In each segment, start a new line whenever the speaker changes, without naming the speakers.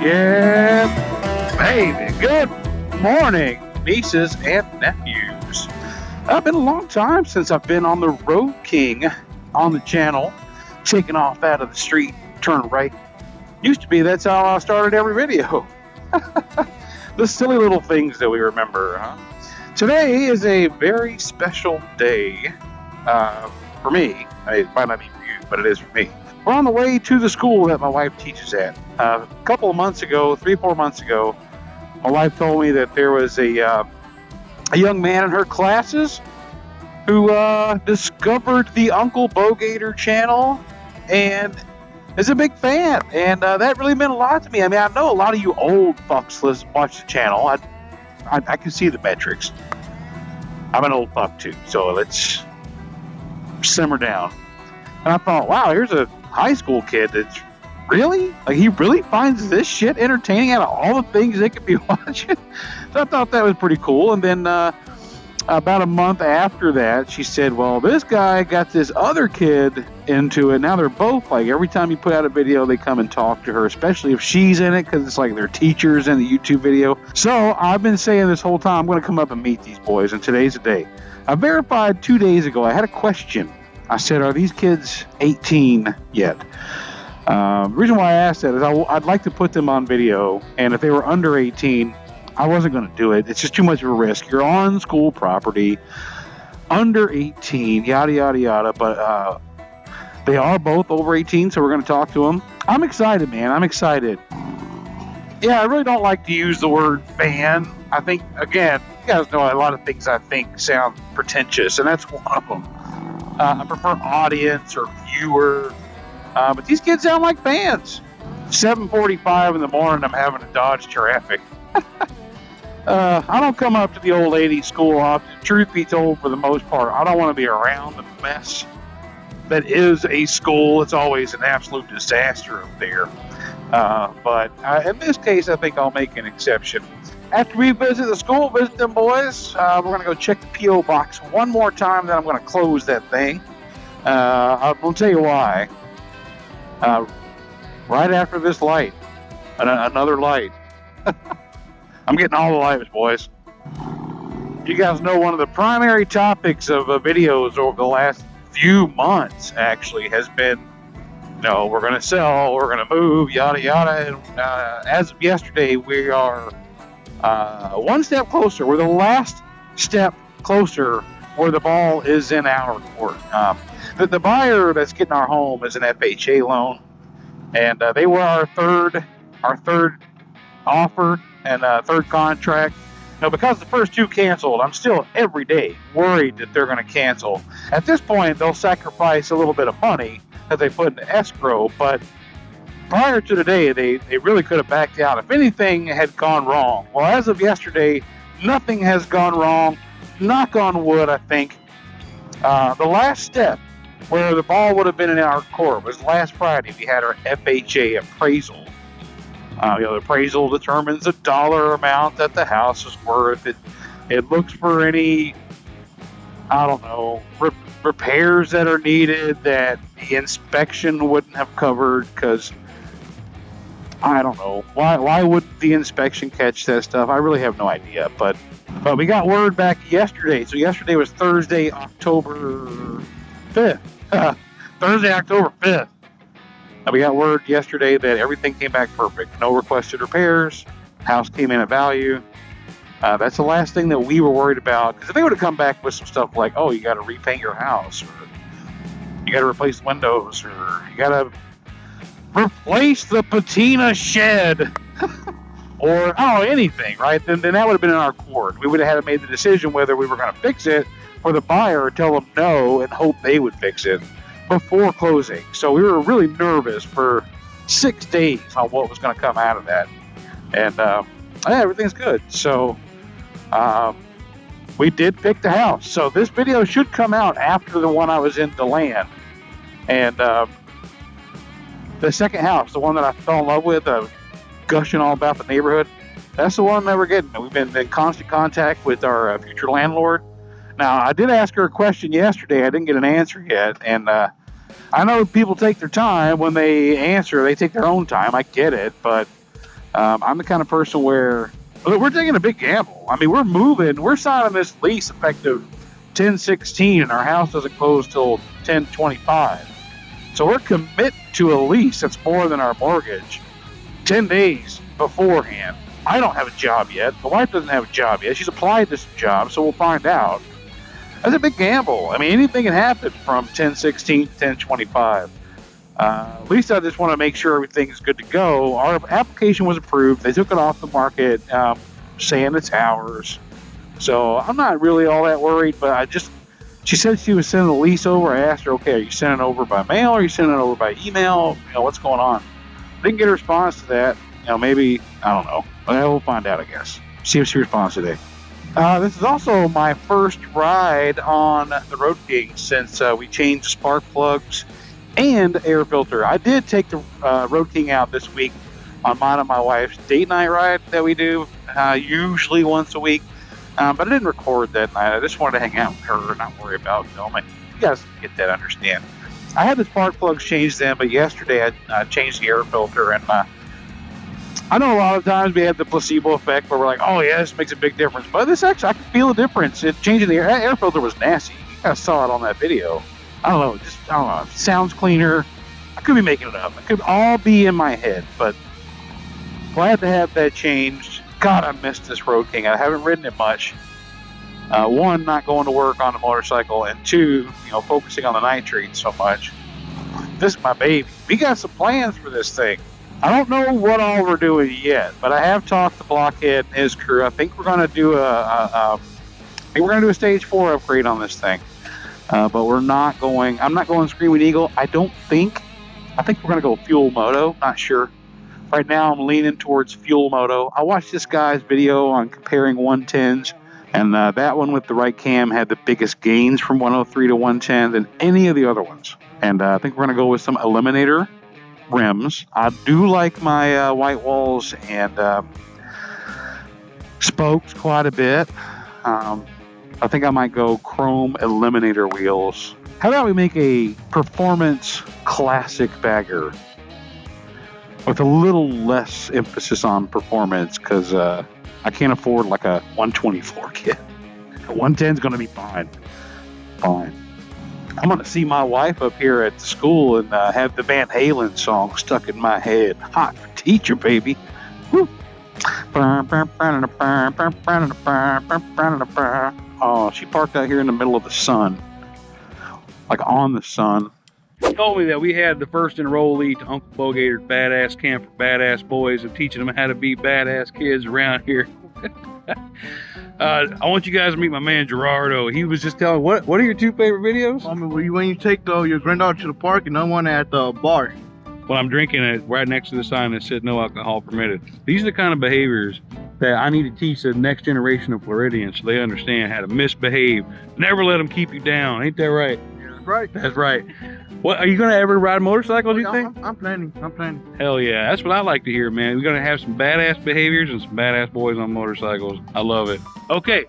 Yeah, baby. Good morning, nieces and nephews. It's been a long time since I've been on the Road King on the channel, taking off out of the street, turn right. Used to be that's how I started every video. The silly little things that we remember, huh? Today is a very special day for me. It might not be for you, but it is for me. We're on the way to the school that my wife teaches at. A couple of months ago, 3-4 months ago, my wife told me that there was a young man in her classes who discovered the Uncle Bogator channel and is a big fan. And that really meant a lot to me. I mean, I know a lot of you old fucks watch the channel. I can see the metrics. I'm an old fuck too, so let's simmer down. And I thought, wow, here's a high school kid that's he really finds this shit entertaining out of all the things they could be watching. So I thought that was pretty cool. And then about a month after that, she said, well, this guy got this other kid into it. Now they're both like, every time you put out a video, they come and talk to her, especially if she's in it, because it's like they're teachers in the YouTube video. So I've been saying this whole time, I'm going to come up and meet these boys, and today's the day. I verified 2 days ago. I had a question. I said, are these kids 18 yet? The reason why I asked that is I'd like to put them on video, and if they were under 18, I wasn't going to do it. It's just too much of a risk. You're on school property, under 18, yada, yada, yada, but they are both over 18, so we're going to talk to them. I'm excited, man. I'm excited. Yeah, I really don't like to use the word fan. I think, again, you guys know a lot of things I think sound pretentious, and that's one of them. I prefer audience or viewer, but these kids sound like fans. 7:45 in the morning, I'm having to dodge traffic. I don't come up to the old ladies' school often. Truth be told, for the most part, I don't want to be around the mess that is a school. It's always an absolute disaster up there. But in this case, I think I'll make an exception. After we visit the school, visit them boys, we're going to go check the P.O. box one more time, then I'm going to close that thing. I'll tell you why. Right after this light, another light. I'm getting all the lights, boys. You guys know one of the primary topics of videos over the last few months, actually, has been, we're going to sell, we're going to move, yada, yada. And as of yesterday, we are one step closer. We're the last step closer where the ball is in our court. The buyer that's getting our home is an FHA loan, and they were our third offer and third contract. Because the first two canceled, I'm still every day worried that they're going to cancel. At this point, they'll sacrifice a little bit of money that they put into escrow, but prior to today, they really could have backed out if anything had gone wrong. Well, as of yesterday, nothing has gone wrong. Knock on wood, I think. The last step where the ball would have been in our court was last Friday. We had our FHA appraisal. The appraisal determines the dollar amount that the house is worth. It looks for any, repairs that are needed that the inspection wouldn't have covered, because I don't know. Why would the inspection catch that stuff? I really have no idea. But we got word back yesterday. So yesterday was Thursday, October 5th. Thursday, October 5th. We got word yesterday that everything came back perfect. No requested repairs. House came in at value. That's the last thing that we were worried about. Because if they would have come back with some stuff like, you got to repaint your house, or you got to replace the windows, or you got to replace the patina shed, or anything, right? Then that would have been in our court. We would have had to make the decision whether we were going to fix it for the buyer or tell them no and hope they would fix it before closing. So we were really nervous for 6 days on what was going to come out of that. And everything's good. So we did pick the house. So this video should come out after the one I was in DeLand. And the second house, the one that I fell in love with, gushing all about the neighborhood, that's the one that we're getting. We've been in constant contact with our future landlord. Now, I did ask her a question yesterday. I didn't get an answer yet. And I know people take their time when they answer. They take their own time. I get it. But I'm the kind of person where we're taking a big gamble. I mean, we're signing this lease effective 10/16, and our house doesn't close till 10/25. So we're committed to a lease that's more than our mortgage 10 days beforehand. I don't have a job yet. The wife doesn't have a job yet. She's applied to some jobs, so we'll find out. That's a big gamble. I mean, anything can happen from 10/16 to 10/25. At least I just want to make sure everything is good to go. Our application was approved. They took it off the market, saying it's ours. So I'm not really all that worried, but she said she was sending the lease over. I asked her, okay, are you sending it over by mail or are you sending it over by email? What's going on? Didn't get a response to that. Maybe, I don't know. We'll find out, I guess. See if she responds today. This is also my first ride on the Road King since we changed spark plugs and air filter. I did take the Road King out this week on mine and my wife's date night ride that we do, usually once a week. But I didn't record that night. I just wanted to hang out with her and not worry about filming. You guys get that, understand. I had the spark plugs changed then, but yesterday I changed the air filter. And I know a lot of times we have the placebo effect where we're like, oh yeah, this makes a big difference. But this actually, I can feel the difference. Changing the air filter was nasty. You guys saw it on that video. I don't know. It sounds cleaner. I could be making it up. It could all be in my head, but glad to have that changed. God, I missed this Road King. I haven't ridden it much. One, not going to work on a motorcycle, and two, focusing on the nitrate so much. This is my baby. We got some plans for this thing. I don't know what all we're doing yet, but I have talked to Blockhead and his crew. I think we're going to do a stage 4 upgrade on this thing. But I'm not going Screaming Eagle. I think we're going to go Fuel Moto. Not sure. Right now, I'm leaning towards Fuel Moto. I watched this guy's video on comparing 110s, and that one with the right cam had the biggest gains from 103 to 110 than any of the other ones. And I think we're going to go with some Eliminator rims. I do like my white walls and spokes quite a bit. I think I might go chrome Eliminator wheels. How about we make a performance classic bagger with a little less emphasis on performance, because I can't afford like a 124 kit. A 110 is going to be fine. I'm going to see my wife up here at the school and have the Van Halen song stuck in my head. Hot for teacher, baby. Woo. Oh, she parked out here in the middle of the sun. Like on the sun. He told me that we had the first enrollee to Uncle Bogator's Badass Camp for Badass Boys and teaching them how to be badass kids around here. I want you guys to meet my man Gerardo. He was just telling, what are your 2 favorite videos?
When you take your granddaughter to the park and one at the bar.
Well, I'm drinking it right next to the sign that said no alcohol permitted. These are the kind of behaviors that I need to teach the next generation of Floridians so they understand how to misbehave. Never let them keep you down. Ain't that right?
That's right.
That's right. What, are you going to ever ride a motorcycle, do you think?
I'm planning.
Hell yeah. That's what I like to hear, man. We're going to have some badass behaviors and some badass boys on motorcycles. I love it. Okay.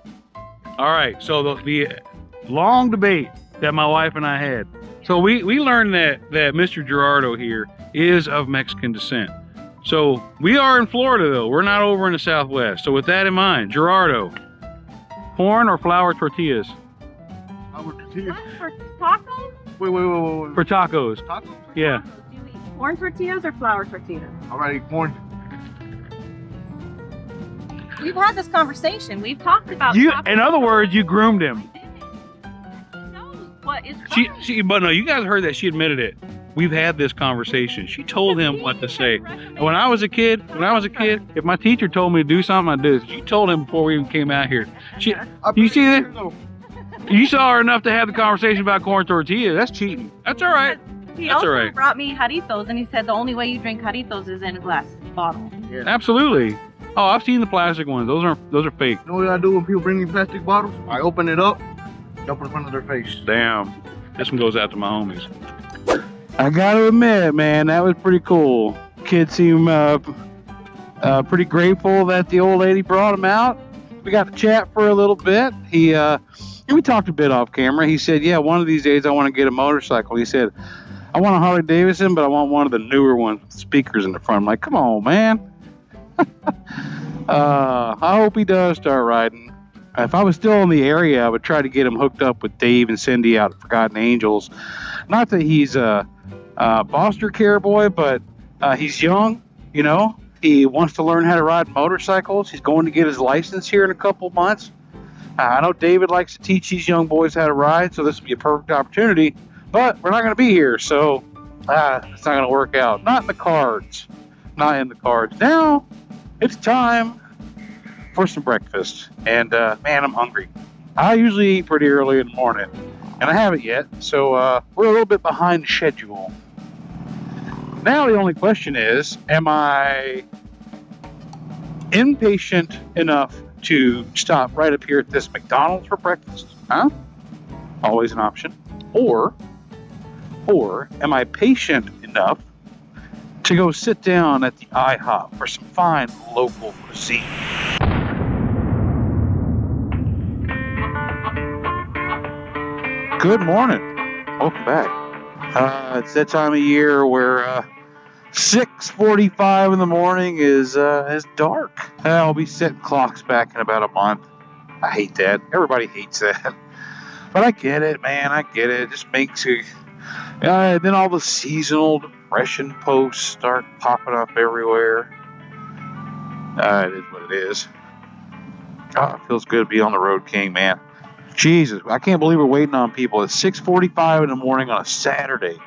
All right. So the long debate that my wife and I had. So we learned that Mr. Gerardo here is of Mexican descent. So we are in Florida, though. We're not over in the Southwest. So with that in mind, Gerardo, corn or flour tortillas?
Flour tortillas.
For tacos?
Wait.
For tacos.
Tacos?
Yeah.
Do you eat corn tortillas or flour tortillas?
Alright, corn.
We've had this conversation. We've talked about
You. In other words, you groomed him.
He knows what is
But no, you guys heard that. She admitted it. We've had this conversation. She told him what to say. And when I was a kid, if my teacher told me to do something, I'd do it. She told him before we even came out here. You see that? You saw her enough to have the conversation about corn tortillas. That's cheating. That's all right.
He
That's
also
all right.
brought me jarritos, and he said the only way you drink jarritos is in a glass bottle.
Yeah.
Absolutely. Oh, I've seen the plastic ones. Those are fake.
You know what I do when people bring me plastic bottles? I open it up, dump it in front of their face.
Damn. This one goes out to my homies. I gotta admit, man, that was pretty cool. Kids seem pretty grateful that the old lady brought him out. We got to chat for a little bit. We talked a bit off camera. He said, yeah, one of these days I want to get a motorcycle. He said, I want a Harley Davidson, but I want one of the newer ones with speakers in the front. I'm like, come on, man. I hope he does start riding. If I was still in the area, I would try to get him hooked up with Dave and Cindy out at Forgotten Angels. Not that he's a foster care boy, but he's young, you know. He wants to learn how to ride motorcycles. He's going to get his license here in a couple of months. I know David likes to teach these young boys how to ride, so this would be a perfect opportunity. But we're not going to be here, so it's not going to work out. Not in the cards. Not in the cards. Now, it's time for some breakfast. And, man, I'm hungry. I usually eat pretty early in the morning, and I haven't yet, so we're a little bit behind schedule. Now the only question is, am I impatient enough to stop right up here at this McDonald's for breakfast? Huh? Always an option. Or am I patient enough to go sit down at the IHOP for some fine local cuisine? Good morning. Welcome back. It's that time of year where 6:45 in the morning is dark. I'll be setting clocks back in about a month. I hate that. Everybody hates that. But I get it, man. I get it. It just makes you... then all the seasonal depression posts start popping up everywhere. It is what it is. God, it feels good to be on the road, King, man. Jesus, I can't believe we're waiting on people at 6:45 in the morning on a Saturday.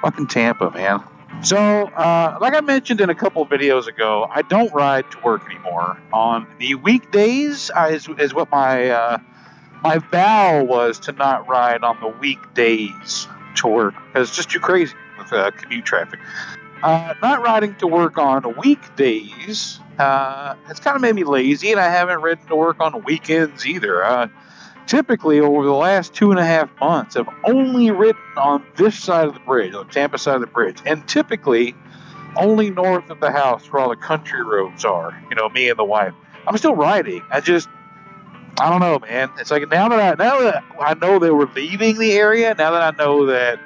Fucking Tampa, man. So, like I mentioned in a couple of videos ago, I don't ride to work anymore. On the weekdays is what my vow was, to not ride on the weekdays to work, because it's just too crazy with commute traffic. Not riding to work on weekdays, it's kind of made me lazy, and I haven't ridden to work on weekends either. Typically, over the last 2.5 months, I've only ridden on this side of the bridge, on the Tampa side of the bridge, and typically only north of the house where all the country roads are, you know, me and the wife. I'm still riding. I don't know, man. It's like now that I know that we're leaving the area, now that I know that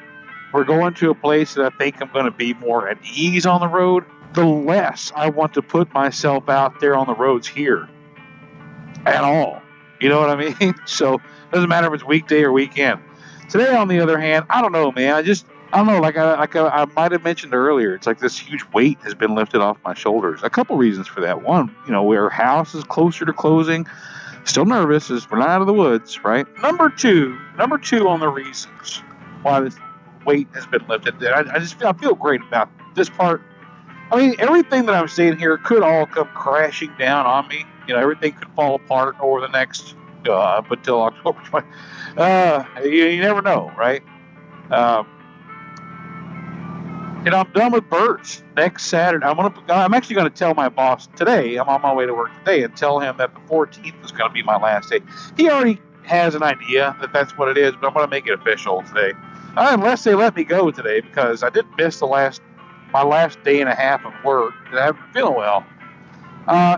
we're going to a place that I think I'm going to be more at ease on the road, the less I want to put myself out there on the roads here at all. You know what I mean? So it doesn't matter if it's weekday or weekend. Today, on the other hand, I don't know, man. I don't know. Like I might have mentioned earlier, it's like this huge weight has been lifted off my shoulders. A couple reasons for that. One, you know, our house is closer to closing. Still nervous as we're not out of the woods, right? Number two on the reasons why this weight has been lifted. I feel great about this part. I mean, everything that I'm saying here could all come crashing down on me. You know, everything could fall apart over the next up until October 20. You never know, right? And I'm done with birds. Next Saturday, I'm actually going to tell my boss today. I'm on my way to work today, and tell him that the 14th is going to be my last day. He already has an idea that that's what it is, but I'm going to make it official today, unless they let me go today, because I did miss my last day and a half of work, and I haven't been feeling well.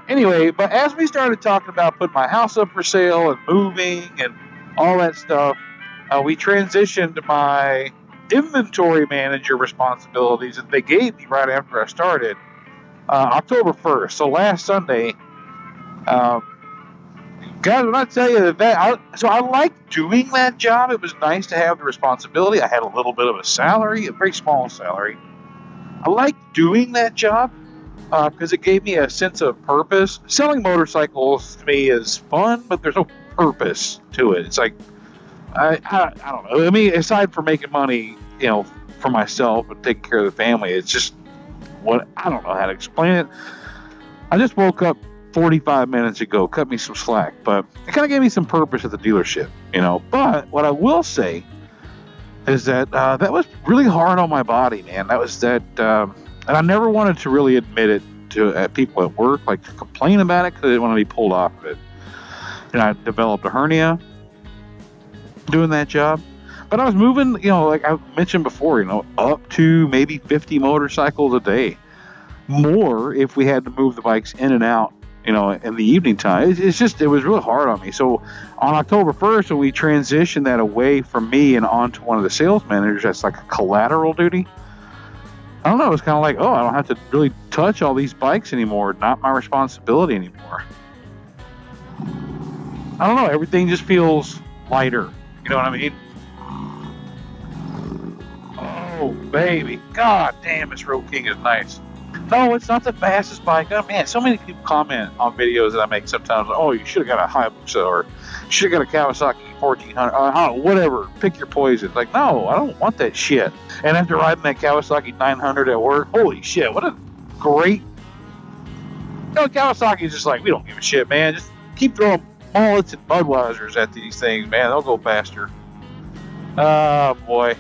Anyway, but as we started talking about putting my house up for sale and moving and all that stuff, we transitioned my inventory manager responsibilities that they gave me right after I started, October 1st. So last Sunday, guys, when I tell you so I liked doing that job. It was nice to have the responsibility. I had a little bit of a salary, a very small salary. I liked doing that job because it gave me a sense of purpose. Selling motorcycles to me is fun, but there's no purpose to it. It's like, I don't know. I mean, aside from making money, you know, for myself and taking care of the family, it's just I don't know how to explain it. I just woke up 45 minutes ago, cut me some slack, but it kind of gave me some purpose at the dealership, you know. But what I will say is that that was really hard on my body, man. And I never wanted to really admit it to people at work, like to complain about it, because I didn't want to be pulled off of it. And I developed a hernia doing that job. But I was moving, you know, like I mentioned before, you know, up to maybe 50 motorcycles a day. More if we had to move the bikes in and out, you know, in the evening time. It was really hard on me. So on October 1st, when we transitioned that away from me and onto one of the sales managers, that's like a collateral duty. I don't know, it's kind of like, oh, I don't have to really touch all these bikes anymore. Not my responsibility anymore. I don't know, everything just feels lighter. You know what I mean? Oh, baby. God damn, this Road King is nice. No, it's not the fastest bike. Oh, man, so many people comment on videos that I make sometimes. Oh, you should have got a Hayabusa, or you should have got a Kawasaki 1400. I don't know, whatever. Pick your poison. Like, no, I don't want that shit. And after riding that Kawasaki 900 at work, holy shit, what a great... You know, Kawasaki is just like, we don't give a shit, man. Just keep throwing mullets and Budweisers at these things, man. They'll go faster. Oh, boy.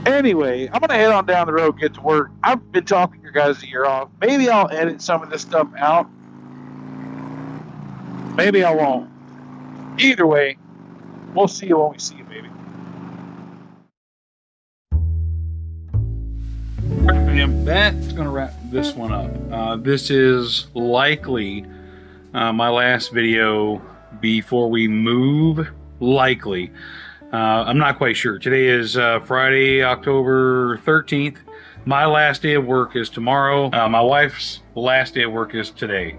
Anyway, I'm going to head on down the road, get to work. I've been talking your guys' ear off. Maybe I'll edit some of this stuff out. Maybe I won't. Either way, we'll see you when we see you, baby. Alright, fam, that's going to wrap this one up. This is likely my last video before we move. Likely. I'm not quite sure. Today is Friday, October 13th. My last day of work is tomorrow. My wife's last day of work is today.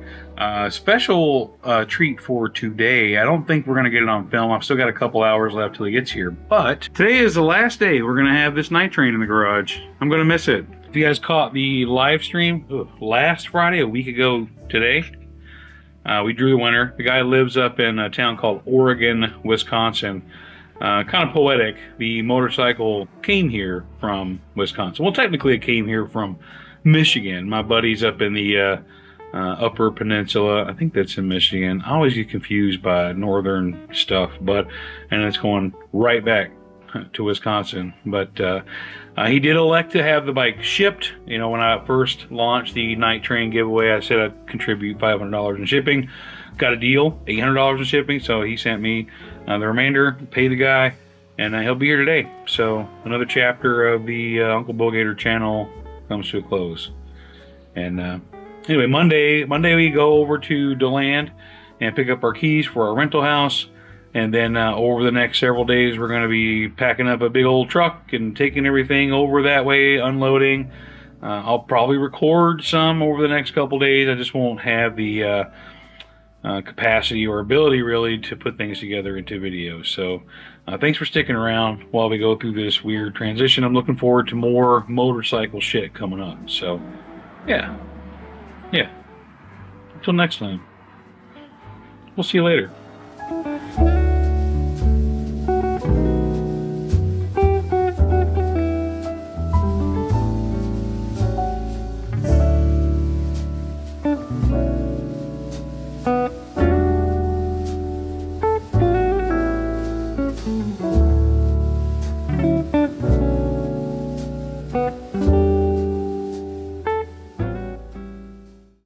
Special treat for today. I don't think we're going to get it on film. I've still got a couple hours left till he gets here. But today is the last day we're going to have this night train in the garage. I'm going to miss it. If you guys caught the live stream last Friday, a week ago today, we drew the winner. The guy lives up in a town called Oregon, Wisconsin. Kind of poetic. The motorcycle came here from Wisconsin. Well, technically it came here from Michigan. My buddy's up in the Upper Peninsula. I think that's in Michigan. I always get confused by northern stuff, and it's going right back to Wisconsin. But he did elect to have the bike shipped. You know, when I first launched the Night Train giveaway, I said I'd contribute $500 in shipping. Got a deal, $800 in shipping, so he sent me the remainder, paid the guy, and he'll be here today. So another chapter of the Uncle Bogator channel comes to a close. And anyway, Monday we go over to DeLand and pick up our keys for our rental house. And then over the next several days, we're going to be packing up a big old truck and taking everything over that way, unloading. I'll probably record some over the next couple days. I just won't have the capacity or ability really to put things together into videos. So thanks for sticking around while we go through this weird transition. I'm looking forward to more motorcycle shit coming up. So yeah, until next time, we'll see you later.